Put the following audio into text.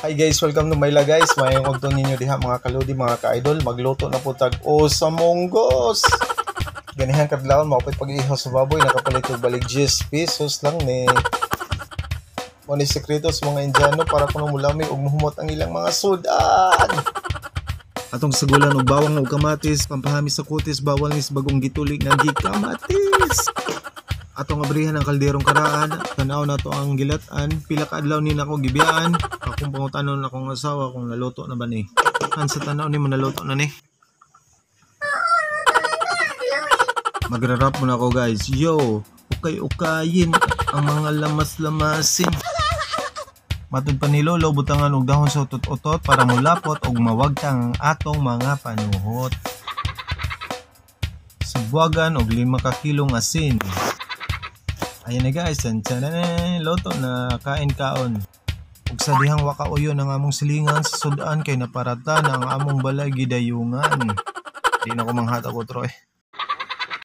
Hi guys, welcome to Myla guys. Mayong kugto ninyo diha mga kaludi, mga ka-idol. Magluto na po tag-o sa monggos. Ganihan kadlawon maupay pag-ihaw sa baboy, nakapalit og balig 10 pesos lang ni. Mo ni sekreto sa mga Indiano para kuno mulami og muhumot ang ilang mga sudan. Atong sagulan og bawang ug kamatis, pampahamis sa kutis, bawal nis bagong gitulig nga gikamatis. Atong abrihan ang kalderong karaan, tanaw na to ang gilatan, pila ka adlaw ni nako gibiyaan. Akong pangutanon akong asawa kung naluto na ba ni. Han sa tanaw ni mo naluto na ni. Magrarap muna ako guys. Yo, ukay-ukayin ang mga lamas-lamasin. Matud pa ni Lolo butangan og dahon sa utot-utot para mulapot og mawagtang atong mga panuhot. Subuagan og 5 ka kilong asin. Ayan na guys, loto na kain-kaon. Ug sa dihang wakauyon ang among silingan sa sudan kay naparata na ang among balay gidayungan. Di na ko manghatag otro